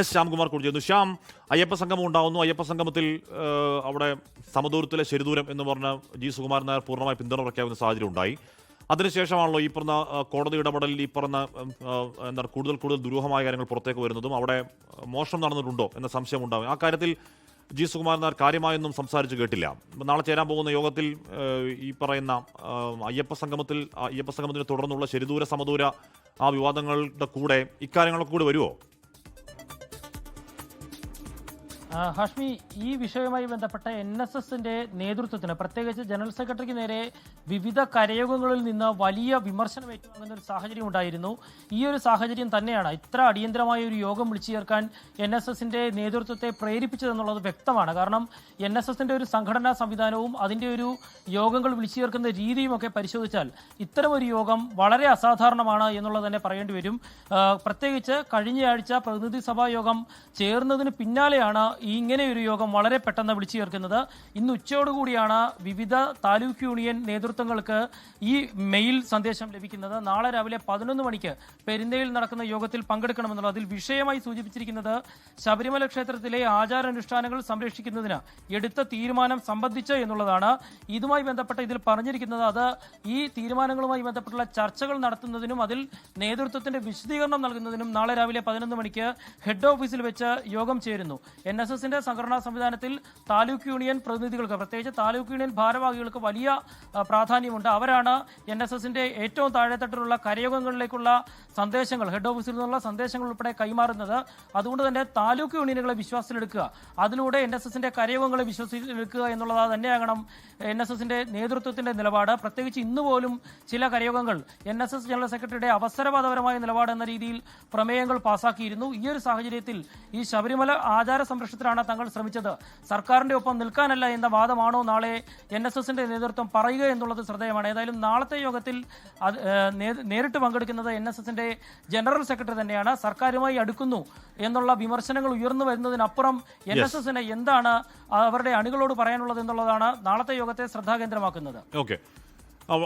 S Shyamkumar കൂടി ചെയ്യുന്നു. ശ്യാം, അയ്യപ്പ സംഗമം ഉണ്ടാവുന്നു. അയ്യപ്പ സംഗമത്തിൽ അവിടെ സമദൂരത്തിലെ ശരിദൂരം എന്ന് പറഞ്ഞ ജി സുകുമാരൻ നായർ പൂർണ്ണമായി പിന്തുണ പ്രഖ്യാപിക്കുന്ന സാഹചര്യം ഉണ്ടായി. അതിനുശേഷമാണല്ലോ ഈ പറഞ്ഞ കോടതി ഇടപെടലിൽ ഈ പറഞ്ഞ എന്താണ് കൂടുതൽ ദുരൂഹമായ കാര്യങ്ങൾ പുറത്തേക്ക് വരുന്നതും അവിടെ മോഷണം നടന്നിട്ടുണ്ടോ എന്ന സംശയം ഉണ്ടാകും. ആ കാര്യത്തിൽ ജി സുകുമാരൻ നായർ കാര്യമായൊന്നും സംസാരിച്ചു കേട്ടില്ല. നാളെ ചേരാൻ പോകുന്ന യോഗത്തിൽ ഈ പറയുന്ന അയ്യപ്പ സംഗമത്തിന് തുടർന്നുള്ള ശരിദൂര സമദൂര ആ വിവാദങ്ങളുടെ കൂടെ ഇക്കാര്യങ്ങളൊക്കെ കൂടി വരുമോ? ഹാഷ്മി, ഈ വിഷയവുമായി ബന്ധപ്പെട്ട NSSന്റെ നേതൃത്വത്തിന്, പ്രത്യേകിച്ച് ജനറൽ സെക്രട്ടറിക്ക് നേരെ വിവിധ കരയോഗങ്ങളിൽ നിന്ന് വലിയ വിമർശനം ഏറ്റുവാങ്ങുന്ന ഒരു സാഹചര്യം ഉണ്ടായിരുന്നു. ഈ ഒരു സാഹചര്യം തന്നെയാണ് ഇത്ര അടിയന്തരമായ ഒരു യോഗം വിളിച്ചു ചേർക്കാൻ NSSന്റെ നേതൃത്വത്തെ പ്രേരിപ്പിച്ചതെന്നുള്ളത് വ്യക്തമാണ്. കാരണം NSSന്റെ ഒരു സംഘടനാ സംവിധാനവും അതിൻ്റെ ഒരു യോഗങ്ങൾ വിളിച്ചു ചേർക്കുന്ന രീതിയും ഒക്കെ പരിശോധിച്ചാൽ ഇത്തരം ഒരു യോഗം വളരെ അസാധാരണമാണ് എന്നുള്ളത് തന്നെ പറയേണ്ടി വരും. പ്രത്യേകിച്ച് കഴിഞ്ഞയാഴ്ച പ്രതിനിധി സഭാ യോഗം ചേർന്നതിന് പിന്നാലെയാണ് ഇങ്ങനെ ഒരു യോഗം വളരെ പെട്ടെന്ന് വിളിച്ചു ചേർക്കുന്നത്. ഇന്ന് ഉച്ചയോടുകൂടിയാണ് വിവിധ താലൂക്ക് യൂണിയൻ നേതൃത്വങ്ങൾക്ക് ഈ മെയിൽ സന്ദേശം ലഭിക്കുന്നത്. നാളെ രാവിലെ 11 മണിക്ക് പെരിന്തയിൽ നടക്കുന്ന യോഗത്തിൽ പങ്കെടുക്കണമെന്നുള്ളത്. അതിൽ വിഷയമായി സൂചിപ്പിച്ചിരിക്കുന്നത് ശബരിമല ക്ഷേത്രത്തിലെ ആചാരാനുഷ്ഠാനങ്ങൾ സംരക്ഷിക്കുന്നതിന് എടുത്ത തീരുമാനം സംബന്ധിച്ച് എന്നുള്ളതാണ്. ഇതുമായി ബന്ധപ്പെട്ട് ഇതിൽ പറഞ്ഞിരിക്കുന്നത് അത് ഈ തീരുമാനങ്ങളുമായി ബന്ധപ്പെട്ടുള്ള ചർച്ചകൾ നടത്തുന്നതിനും അതിൽ നേതൃത്വത്തിന്റെ വിശദീകരണം നൽകുന്നതിനും നാളെ രാവിലെ 11 മണിക്ക് ഹെഡ് ഓഫീസിൽ വെച്ച് യോഗം ചേരുന്നു. NSSന്റെ സംഘടനാ സംവിധാനത്തിൽ താലൂക്ക് യൂണിയൻ പ്രതിനിധികൾക്ക്, പ്രത്യേകിച്ച് താലൂക്ക് യൂണിയൻ ഭാരവാഹികൾക്ക് വലിയ പ്രാധാന്യമുണ്ട്. അവരാണ് NSSന്റെ ഏറ്റവും താഴെത്തട്ടിലുള്ള കരയോഗങ്ങളിലേക്കുള്ള സന്ദേശങ്ങൾ, ഹെഡ് ഓഫീസിൽ നിന്നുള്ള സന്ദേശങ്ങൾ ഉൾപ്പെടെ കൈമാറുന്നത്. അതുകൊണ്ട് തന്നെ താലൂക്ക് യൂണിയനുകളെ വിശ്വാസത്തിലെടുക്കുക, അതിലൂടെ NSSന്റെ കരയോഗങ്ങളെ വിശ്വാസത്തിലെടുക്കുക എന്നുള്ളത് തന്നെയാകണം NSSന്റെ നേതൃത്വത്തിന്റെ നിലപാട്. പ്രത്യേകിച്ച് ഇന്ന് പോലും ചില കരയോഗങ്ങൾ NSS ജനറൽ സെക്രട്ടറിയുടെ അവസരവാദപരമായ നിലപാട് എന്ന രീതിയിൽ പ്രമേയങ്ങൾ പാസാക്കിയിരുന്നു. ഈ ഒരു സാഹചര്യത്തിൽ ഈ ശബരിമല ആചാര സംരക്ഷണത്തിലാണ് തങ്ങൾ ശ്രമിച്ചത്, സർക്കാരിന്റെ ഒപ്പം നിൽക്കാനല്ല എന്ന വാദമാണോ നാളെ NSSന്റെ നേതൃത്വം പറയുക എന്നുള്ളത് ശ്രദ്ധേയമാണ്. ഏതായാലും നാളത്തെ യോഗത്തിൽ നേരിട്ട് പങ്കെടുക്കുന്നത് NSSന്റെ ജനറൽ സെക്രട്ടറി തന്നെയാണ്. സർക്കാരുമായി അടുക്കുന്നു എന്നുള്ള വിമർശനങ്ങൾ ഉയർന്നു വരുന്നതിനപ്പുറം NSSന് എന്താണ് അവരുടെ അണികളോട് പറയാനുള്ളത് എന്നുള്ളതാണ് നാളത്തെ യോഗത്തെ ശ്രദ്ധാകേന്ദ്രമാക്കുന്നത്. ഓക്കെ,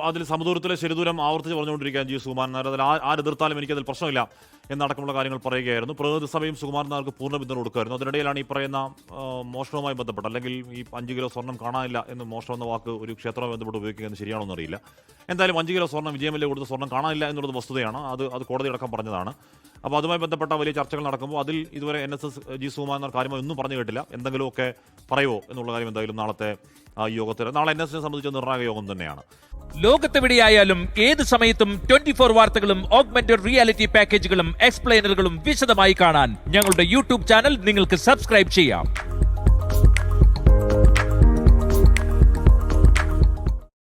അതിൽ സമദൂരത്തിലെ ശരിദൂരം ആവർത്തിച്ച് പറഞ്ഞുകൊണ്ടിരിക്കുകയാണ് ജി സുകുമാരൻ നായർ. അതിൽ ആരെതിർത്താലും എനിക്കതിൽ പ്രശ്നമില്ല എന്നടക്കമുള്ള കാര്യങ്ങൾ പറയുകയായിരുന്നു. പ്രതിനിധി സഭയും സുകുമാരൻ നായർക്ക് പൂർണ്ണ പിന്തുണ കൊടുക്കുമായിരുന്നു. അതിനിടയിലാണ് ഈ പറയുന്ന മോഷണവുമായി ബന്ധപ്പെട്ട്, അല്ലെങ്കിൽ ഈ 5 കിലോ സ്വർണ്ണം കാണാനില്ല എന്ന് മോഷണം എന്ന വാക്ക് ഒരു ക്ഷേത്രവുമായി ബന്ധപ്പെട്ട് ഉപയോഗിക്കുന്നത് ശരിയാണോ എന്നറിയില്ല. എന്തായാലും 5 കിലോ സ്വർണ്ണം വിജയമല്യ കൊടുത്ത സ്വർണ്ണം കാണാനില്ല എന്നുള്ളത് വസ്തുതയാണ്. അത് കോടതി അടക്കം പറഞ്ഞതാണ്. അപ്പോൾ അതുമായി ബന്ധപ്പെട്ട വലിയ ചർച്ചകൾ നടക്കുമ്പോൾ അതിൽ ഇതുവരെ NSS ജി സുകുമാരൻ നായർ കാര്യമായി ഒന്നും പറഞ്ഞു കേട്ടില്ല. എന്തെങ്കിലുമൊക്കെ പറയുമോ എന്നുള്ള കാര്യം എന്തായാലും നാളത്തെ ഈ യോഗത്തിൽ, നാളെ NSSനെ സംബന്ധിച്ച് നിർണായക യോഗം തന്നെയാണ്. ലോകത്തെവിടെയായാലും ഏത് സമയത്തും 24 വാർത്തകളും ഓഗ്മെന്റഡ് റിയാലിറ്റി പാക്കേജുകളും എക്സ്പ്ലെയിനറുകളും വിശദമായി കാണാൻ ഞങ്ങളുടെ YouTube ചാനൽ നിങ്ങൾക്ക് സബ്സ്ക്രൈബ് ചെയ്യാം.